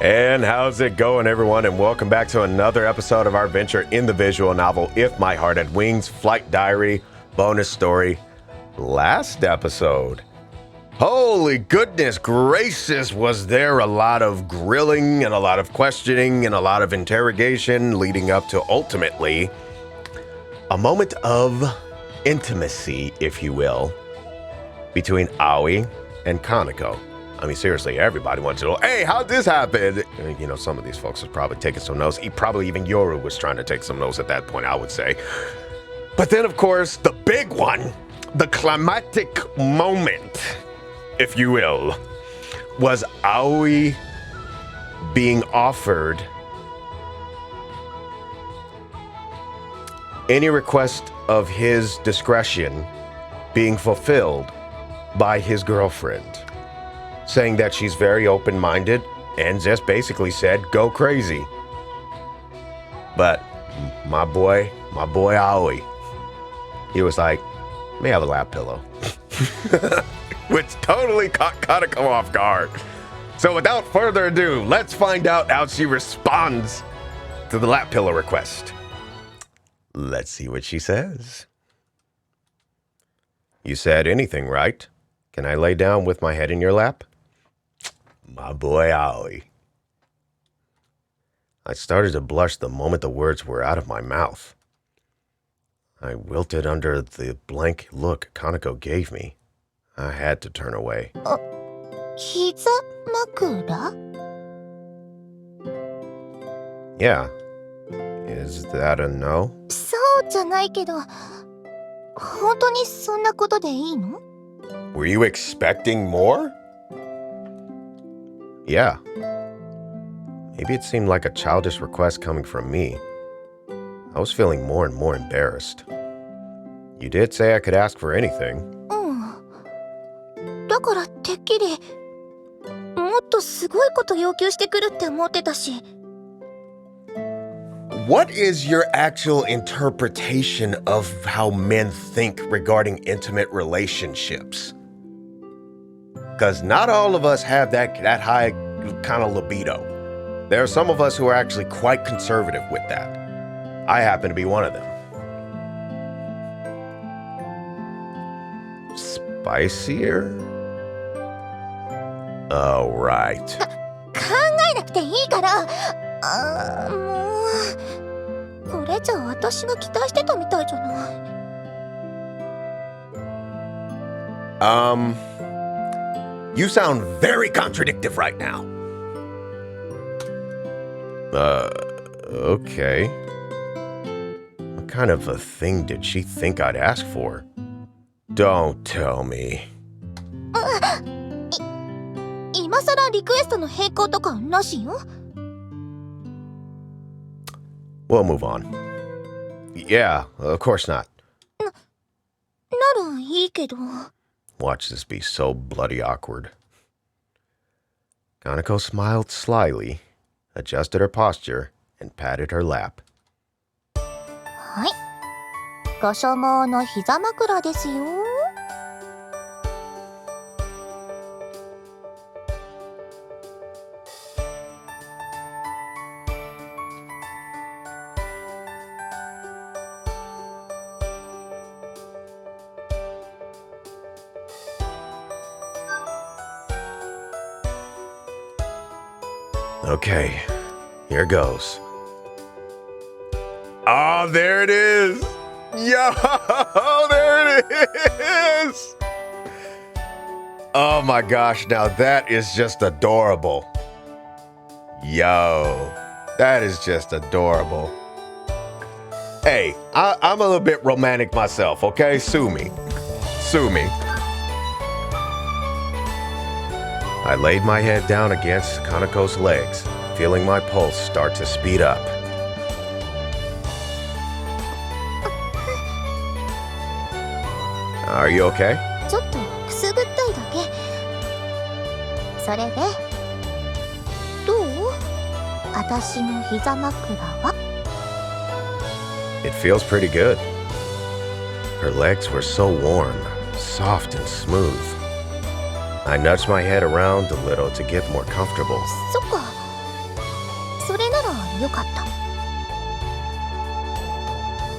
And how's it going, everyone? And welcome back to another episode of our venture in the visual novel, If My Heart Had Wings, Flight Diary, bonus story. Last episode, holy goodness gracious, was there a lot of grilling and a lot of questioning and a lot of interrogation leading up to ultimately a moment of intimacy, if you will, between Aoi and Kanako. I mean, seriously, everybody wants to know, hey, how'd this happen? You know, some of these folks was probably taking some notes. Probably even Yoru was trying to take some notes at that point, I would say. But then, of course, the big one, the climactic moment, if you will, was Aoi being offered any request of his discretion being fulfilled by his girlfriend, saying that she's very open-minded and just basically said, go crazy. But my boy Aoi, he was like, let me have a lap pillow. Which totally caught Kanako off guard. So without further ado, let's find out how she responds to the lap pillow request. Let's see what she says. You said anything, right? Can I lay down with my head in your lap? My boy Aoi. I started to blush the moment the words were out of my mouth. I wilted under the blank look Kanako gave me. I had to turn away. Yeah. Is that a no? Were you expecting more? Yeah. Maybe it seemed like a childish request coming from me. I was feeling more and more embarrassed. You did say I could ask for anything. What is your actual interpretation of how men think regarding intimate relationships? Because not all of us have that high kind of libido. There are some of us who are actually quite conservative with that. I happen to be one of them. Spicier? Oh, right. You sound very contradictive right now. Okay. What kind of a thing did she think I'd ask for? Don't tell me. We'll move on. Yeah, of course not. Watch this be so bloody awkward. Kanako smiled slyly, adjusted her posture, and patted her lap. Okay, here goes. Oh, there it is! Yo, there it is! Oh my gosh, now that is just adorable. Yo, that is just adorable. Hey, I'm a little bit romantic myself, okay? Sue me. Sue me. I laid my head down against Kanako's legs, feeling my pulse start to speed up. Are you okay? It feels pretty good. Her legs were so warm, soft and smooth. I nudged my head around a little to get more comfortable. よかった。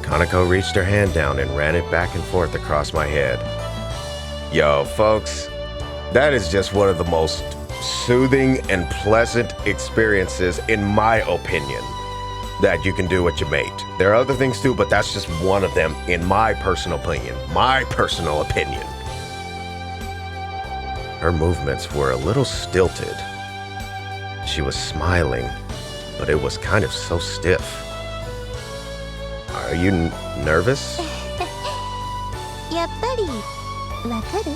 Kanako reached her hand down and ran it back and forth across my head. Yo, folks, that is just one of the most soothing and pleasant experiences, in my opinion, that you can do with your mate. There are other things too, but that's just one of them, in my personal opinion. My personal opinion. Her movements were a little stilted. She was smiling, but it was kind of so stiff. Are you nervous? やっぱりわかる?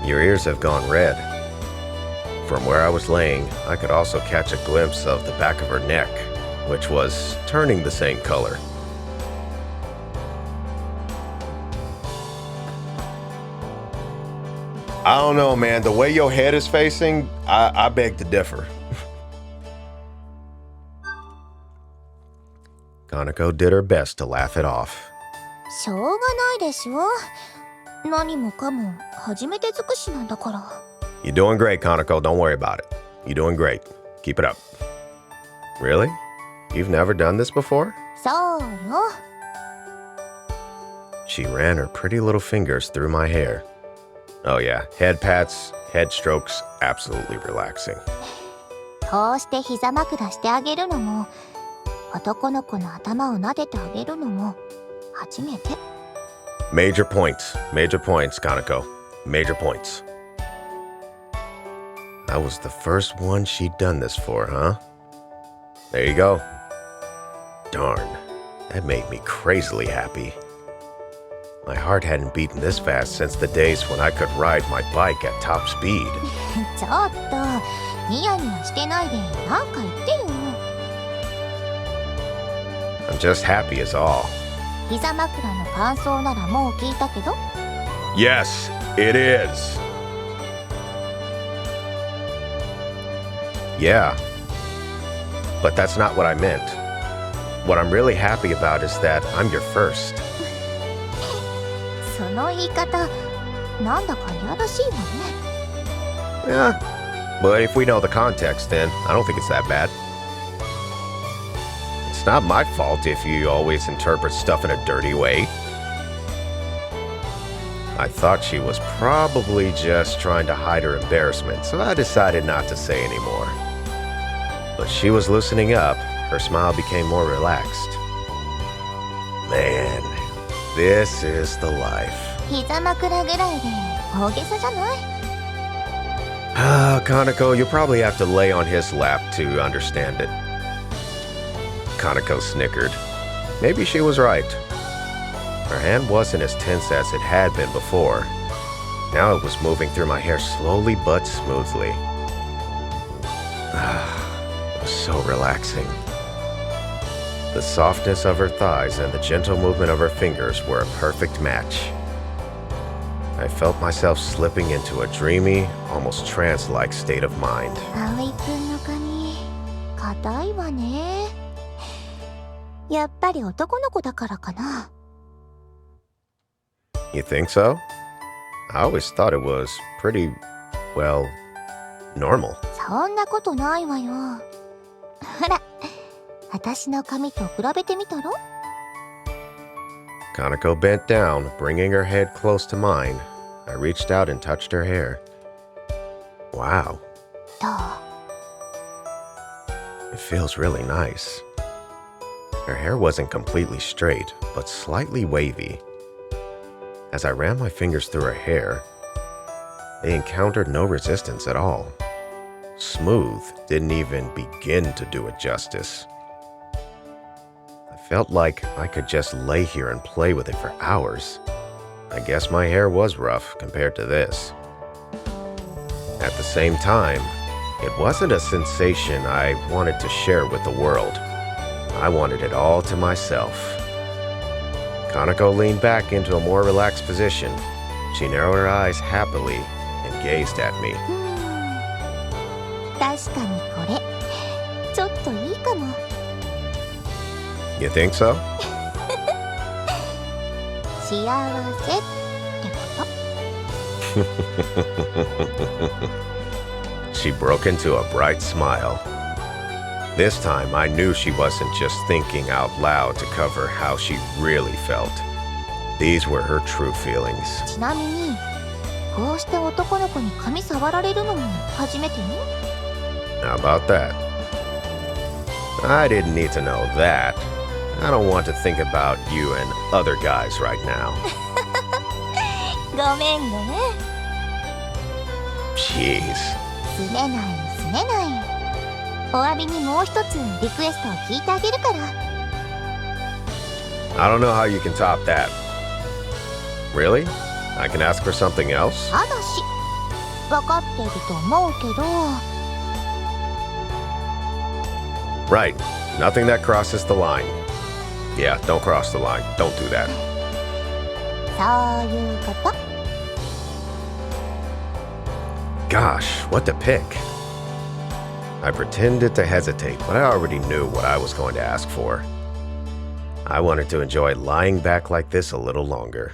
Your ears have gone red. From where I was laying, I could also catch a glimpse of the back of her neck, which was turning the same color. I don't know, man. The way your head is facing, I beg to differ. Kanako did her best to laugh it off. しょうがないでしょ。何もかも初めて尽くしなんだから。 You're doing great, Kanako. Don't worry about it. You're doing great. Keep it up. Really? You've never done this before? そうよ。 She ran her pretty little fingers through my hair. Oh yeah, head pats, head strokes, absolutely relaxing. こうして膝枕してあげるのも、男の子の頭を撫でてあげるのも初めて。 Major points, Kanako. Major points. I was the first one she'd done this for, huh? There you go. Darn, that made me crazily happy. My heart hadn't beaten this fast since the days when I could ride my bike at top speed. ちょっとニヤニヤしてないでなんか言ってよ。 I'm just happy as all. 膝枕の感想ならもう聞いたけど。 Yes, it is. Yeah, but that's not what I meant. What I'm really happy about is that I'm your first. その言い方なんだかいやらしいわね。 Yeah, but if we know the context, then I don't think it's that bad. It's not my fault if you always interpret stuff in a dirty way. I thought she was probably just trying to hide her embarrassment, so I decided not to say anymore. But she was loosening up. Her smile became more relaxed. Man, this is the life. 膝枕ぐらいで大げさじゃない？ Kanako, you'll probably have to lay on his lap to understand it. Kanako snickered. Maybe she was right. Her hand wasn't as tense as it had been before. Now it was moving through my hair slowly but smoothly. It was so relaxing. The softness of her thighs and the gentle movement of her fingers were a perfect match. I felt myself slipping into a dreamy, almost trance-like state of mind. 葵くんの髪硬いわね。やっぱり男の子だからかな。 You think so? I always thought it was pretty, well, normal. そんなことないわよ。ほら、私の髪と比べてみたら？ Kanako bent down, bringing her head close to mine. I reached out and touched her hair. Wow. どう？ It feels really nice. Her hair wasn't completely straight, but slightly wavy. As I ran my fingers through her hair, they encountered no resistance at all. Smooth didn't even begin to do it justice. I felt like I could just lay here and play with it for hours. I guess my hair was rough compared to this. At the same time, it wasn't a sensation I wanted to share with the world. I wanted it all to myself. Kanako leaned back into a more relaxed position. She narrowed her eyes happily and gazed at me. 確かにこれちょっといいかも。 You think so? 幸せってこと？ She broke into a bright smile. This time, I knew she wasn't just thinking out loud to cover how she really felt. These were her true feelings. ちなみに、こうして男の子に髪触られるのも初めてね。How about that? I didn't need to know that. I don't want to think about you and other guys right now. ごめんごめん。Jeez. すねないすねない。お詫びにもう一つリクエストを聞いてあげるから。I don't know how you can top that. Really? I can ask for something else? ただし、分かっていると思うけど。Right. Nothing that crosses the line. Yeah, don't cross the line. Don't do that. そういうこと。Gosh, what to pick? I pretended to hesitate, but I already knew what I was going to ask for. I wanted to enjoy lying back like this a little longer.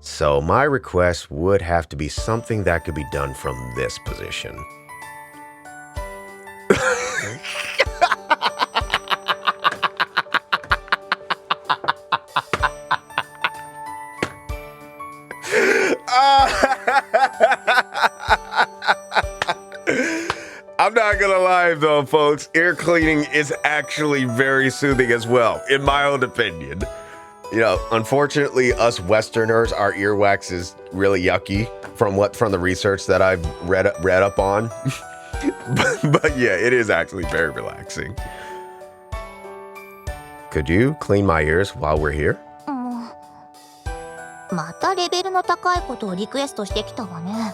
So my request would have to be something that could be done from this position. I'm not gonna lie though, folks, ear cleaning is actually very soothing as well, in my own opinion. You know, unfortunately, us Westerners, our earwax is really yucky from the research that I've read up on. but yeah, it is actually very relaxing. Could you clean my ears while we're here? またレベルの高いことをリクエストしてきたわね。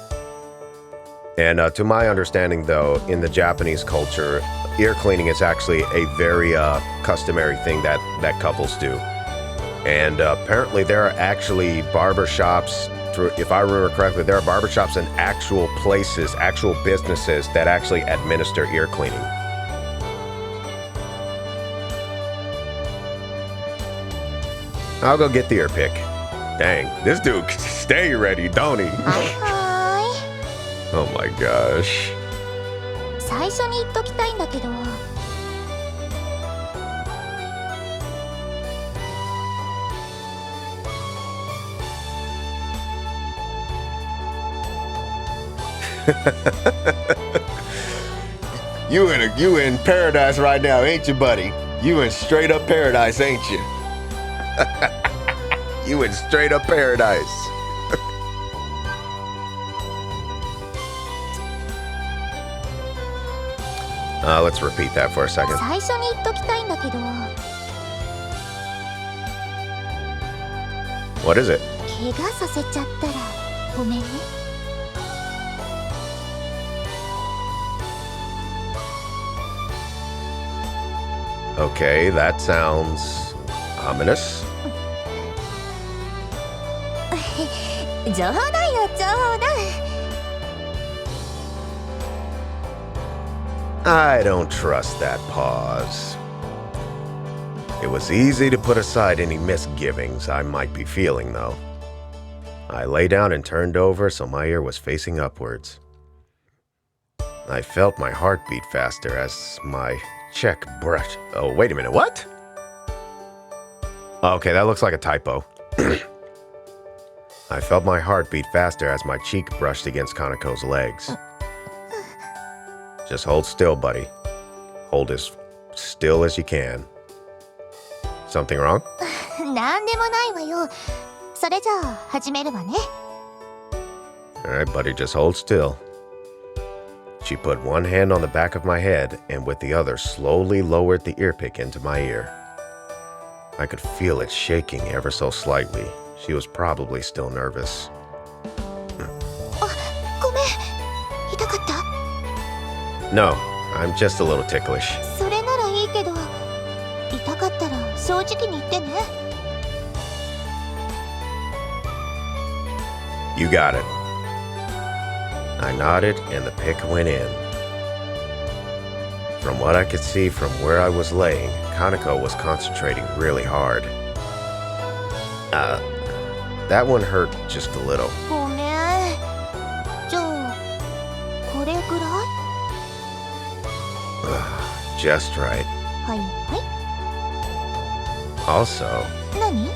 And to my understanding, though, in the Japanese culture, ear cleaning is actually a very customary thing that couples do. And apparently there are actually barbershops, if I remember correctly, there are barbershops in actual places, actual businesses that actually administer ear cleaning. I'll go get the ear pick. Dang, this dude stay ready, don't he? はい。Oh my gosh. 最初に言っときたいんだけど。You in paradise right now, ain't you, buddy? You in straight up paradise, ain't you? You in straight up paradise. Let's repeat that for a second. 最初に言っときたいんだけど。What is it? 怪我させちゃったらごめんね。Okay, that sounds ominous. 冗談よ冗談。I don't trust that pause. It was easy to put aside any misgivings I might be feeling, though. I lay down and turned over so my ear was facing upwards. I felt my heart beat faster as my cheek brushed. Oh, wait a minute, what? Okay, that looks like a typo. I felt my heart beat faster as my cheek brushed against Kanako's legs. Just hold still, buddy. Hold as still as you can. Something wrong? なんでもないわよ。それじゃあ始めるわね。Alright, buddy, just hold still. She put one hand on the back of my head and with the other slowly lowered the earpick into my ear. I could feel it shaking ever so slightly. She was probably still nervous. あ、ごめん。痛かった？ No, I'm just a little ticklish. それならいいけど、痛かったら正直に言ってね。You got it. I nodded and the pick went in. From what I could see from where I was laying, Kanako was concentrating really hard. That one hurt just a little. ごめん。じゃあ、これぐらい？ just right. はいは Also, い。何？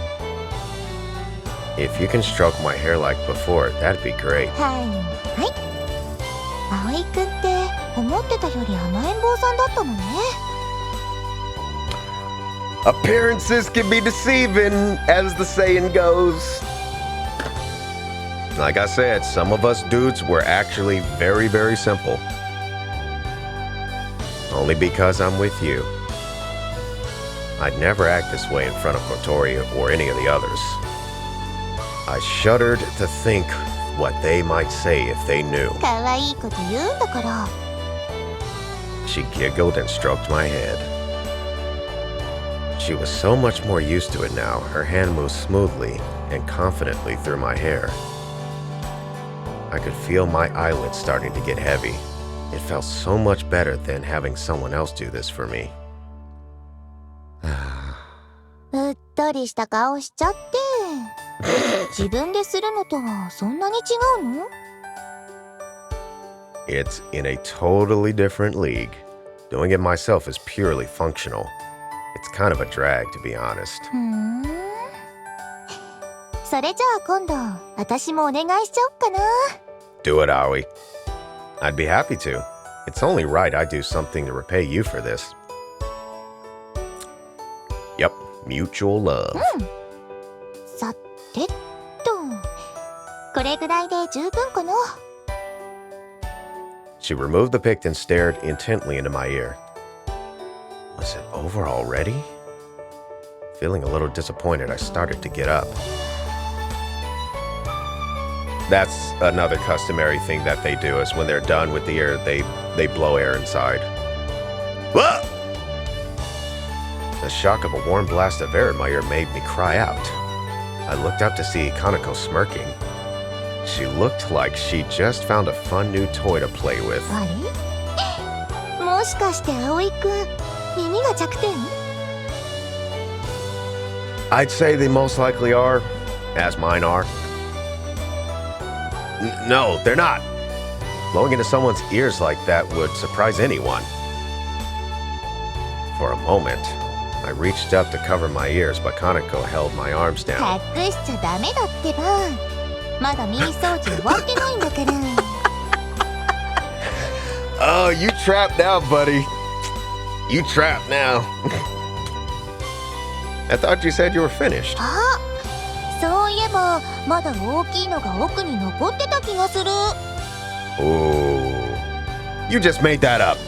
if you can stroke my hair like before, that'd be great. はいはい。葵くんって思ってたより甘えん坊さんだったのね。Appearances can be deceiving, as the saying goes. Like I said, some of us dudes were actually very, very simple. Only because I'm with you. I'd never act this way in front of Kotori or any of the others. I shuddered to think what they might say if they knew. 可愛いこと言うんだから。 She giggled and stroked my head. She was so much more used to it now. Her hand moved smoothly and confidently through my hair. I could feel my eyelids starting to get heavy. It felt so much better than having someone else do this for me. うっとりした顔しちゃって。自分でするのとはそんなに違うの？ It's in a totally different league. Doing it myself is purely functional. It's kind of a drag, to be honest. ふーん。それじゃあ今度、私もお願いしちゃおっかな。 Do it, Aoi. I'd be happy to. It's only right I do something to repay you for this. Yep, mutual love. さてと、これぐらいで十分かな。 She removed the pick and stared intently into my ear. Was it over already? Feeling a little disappointed, I started to get up. That's another customary thing that they do, is when they're done with the air, they blow air inside. Whoa! The shock of a warm blast of air in my ear made me cry out. I looked up to see Kanako smirking. She looked like she just found a fun new toy to play with. あれ？もしかして葵くん、耳が弱点？ I'd say they most likely are, as mine are. No, they're not. Blowing into someone's ears like that would surprise anyone. For a moment, I reached up to cover my ears, but Kanako held my arms down. 隠しちゃダメだってば。まだ耳掃除終わってないんだから。 Oh, you trapped now, buddy. You trapped now. I thought you said you were finished. あ、そういえばまだ大きいのが奥に残ってた気がする。 Ooh. You just made that up.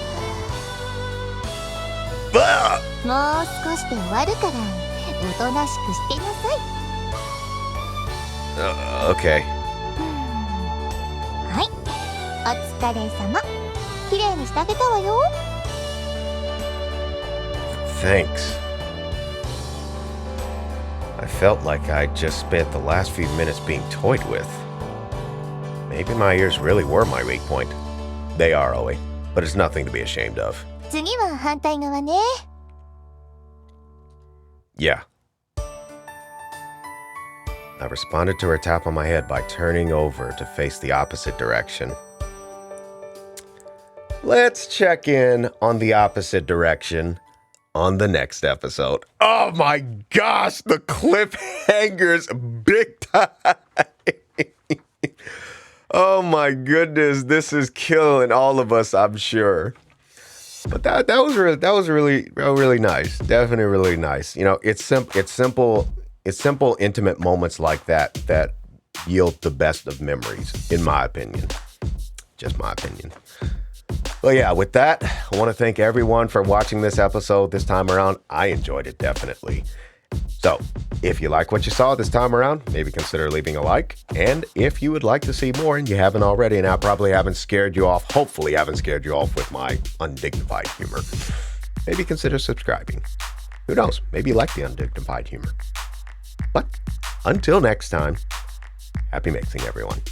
Ah! もう少しで終わるからおとなしくしてなさい。 Okay. はい、お疲れ様。きれいにしてあげたわよ。 Thanks. I felt like I'd just spent the last few minutes being toyed with. Maybe my ears really were my weak point. They are, Aoi, but it's nothing to be ashamed of. 次は反対側ね。 Yeah. I responded to her tap on my head by turning over to face the opposite direction. Let's check in on the opposite direction on the next episode. Oh my gosh, the cliffhangers, big time. Oh my goodness, this is killing all of us, I'm sure. But that was really nice. Definitely really nice. You know, it's simple, intimate moments like that that yield the best of memories, in my opinion. Just my opinion. Well, yeah, with that, I want to thank everyone for watching this episode this time around. I enjoyed it, definitely. So, if you like what you saw this time around, maybe consider leaving a like. And if you would like to see more and you haven't already, and I probably haven't scared you off, hopefully haven't scared you off with my undignified humor, maybe consider subscribing. Who knows? Maybe you like the undignified humor. But until next time, happy mixing, everyone.